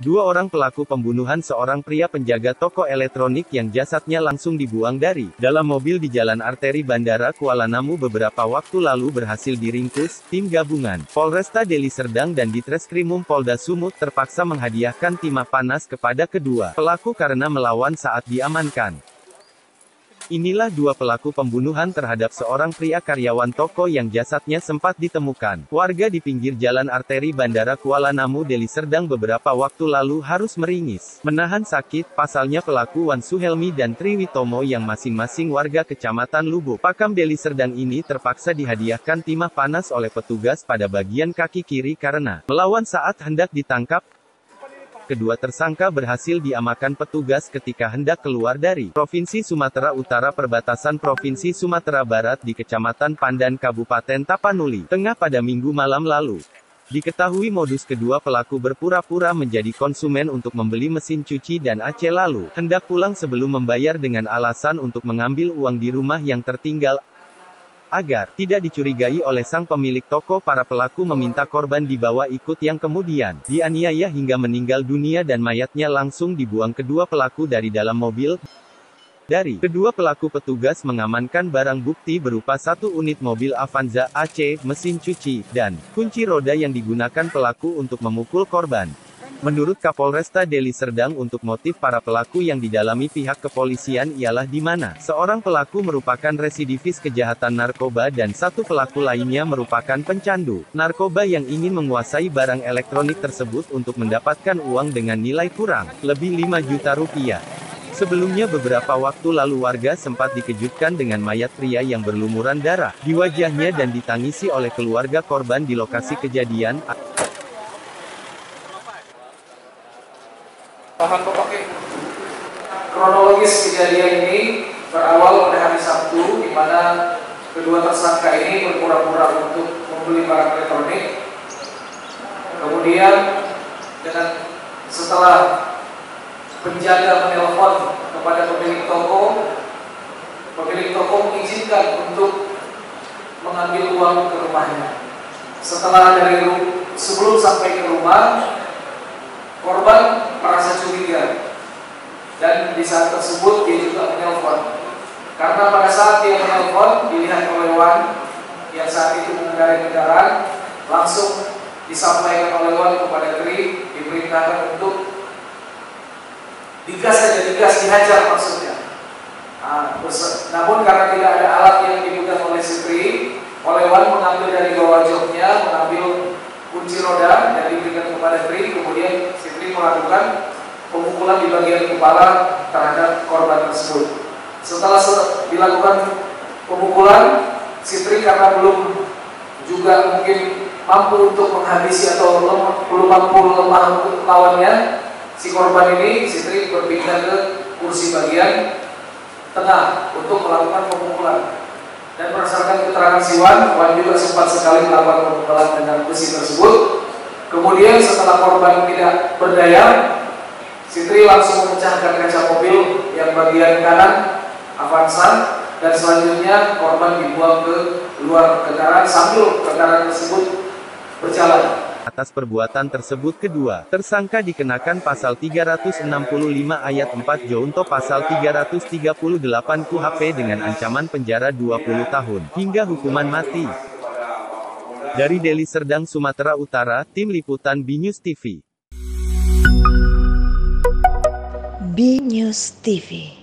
Dua orang pelaku pembunuhan seorang pria penjaga toko elektronik yang jasadnya langsung dibuang dari dalam mobil di Jalan Arteri Bandara Kuala Namu beberapa waktu lalu berhasil diringkus. Tim gabungan Polresta Deli Serdang dan Ditreskrimum Polda Sumut terpaksa menghadiahkan timah panas kepada kedua pelaku karena melawan saat diamankan. Inilah dua pelaku pembunuhan terhadap seorang pria karyawan toko yang jasadnya sempat ditemukan warga di pinggir Jalan Arteri Bandara Kuala Namu Deli Serdang beberapa waktu lalu harus meringis menahan sakit. Pasalnya pelaku Wan Suhelmi dan Triwitomo yang masing-masing warga Kecamatan Lubuk Pakam Deli Serdang ini terpaksa dihadiahkan timah panas oleh petugas pada bagian kaki kiri karena melawan saat hendak ditangkap. Kedua tersangka berhasil diamankan petugas ketika hendak keluar dari Provinsi Sumatera Utara perbatasan Provinsi Sumatera Barat di Kecamatan Pandan Kabupaten Tapanuli Tengah pada Minggu malam lalu. Diketahui modus kedua pelaku berpura-pura menjadi konsumen untuk membeli mesin cuci dan AC lalu hendak pulang sebelum membayar dengan alasan untuk mengambil uang di rumah yang tertinggal. Agar tidak dicurigai oleh sang pemilik toko, para pelaku meminta korban dibawa ikut yang kemudian dianiaya hingga meninggal dunia dan mayatnya langsung dibuang kedua pelaku dari dalam mobil. Dari kedua pelaku petugas mengamankan barang bukti berupa satu unit mobil Avanza, AC, mesin cuci, dan kunci roda yang digunakan pelaku untuk memukul korban. Menurut Kapolresta Deli Serdang, untuk motif para pelaku yang didalami pihak kepolisian ialah di mana seorang pelaku merupakan residivis kejahatan narkoba dan satu pelaku lainnya merupakan pencandu narkoba yang ingin menguasai barang elektronik tersebut untuk mendapatkan uang dengan nilai kurang lebih 5 juta rupiah. Sebelumnya beberapa waktu lalu warga sempat dikejutkan dengan mayat pria yang berlumuran darah di wajahnya dan ditangisi oleh keluarga korban di lokasi kejadian. Bahan pokok kronologis kejadian ini berawal pada hari Sabtu, di mana kedua tersangka ini berpura-pura untuk membeli barang elektronik. Kemudian setelah penjaga menelpon kepada pemilik toko mengizinkan untuk mengambil uang ke rumahnya. Sebelum sampai ke rumah, korban merasa curiga, dan di saat tersebut dia juga menelpon. Karena pada saat dia menelpon, dilihat oleh Wan yang saat itu mengendarai kendaraan, langsung disampaikan oleh Wan kepada Tri, diperintahkan untuk dihajar maksudnya. Namun karena tidak ada alat yang dipegang oleh si Tri, oleh Wan mengambil dari bawah joknya, mengambil kunci roda dan diberikan kepada Tri. Kemudian si Tri melakukan pemukulan di bagian kepala terhadap korban tersebut. Setelah dilakukan pemukulan, si Tri karena belum juga mungkin mampu untuk menghabisi atau belum mampu lemah untuk lawannya, si korban ini, si Tri berpindah ke kursi bagian tengah untuk melakukan pemukulan. Dan berdasarkan keterangan si Wan juga sempat sekali melakukan pemukulan dengan besi tersebut. Kemudian setelah korban tidak berdaya, si Tri langsung memecahkan kaca mobil yang bagian kanan Avanza, dan selanjutnya korban dibuang ke luar kendaraan sambil kendaraan tersebut berjalan. Atas perbuatan tersebut kedua tersangka dikenakan pasal 365 ayat 4 Junto pasal 338 KUHP dengan ancaman penjara 20 tahun hingga hukuman mati. Dari Deli Serdang, Sumatera Utara, Tim Liputan BNews TV. BNews TV.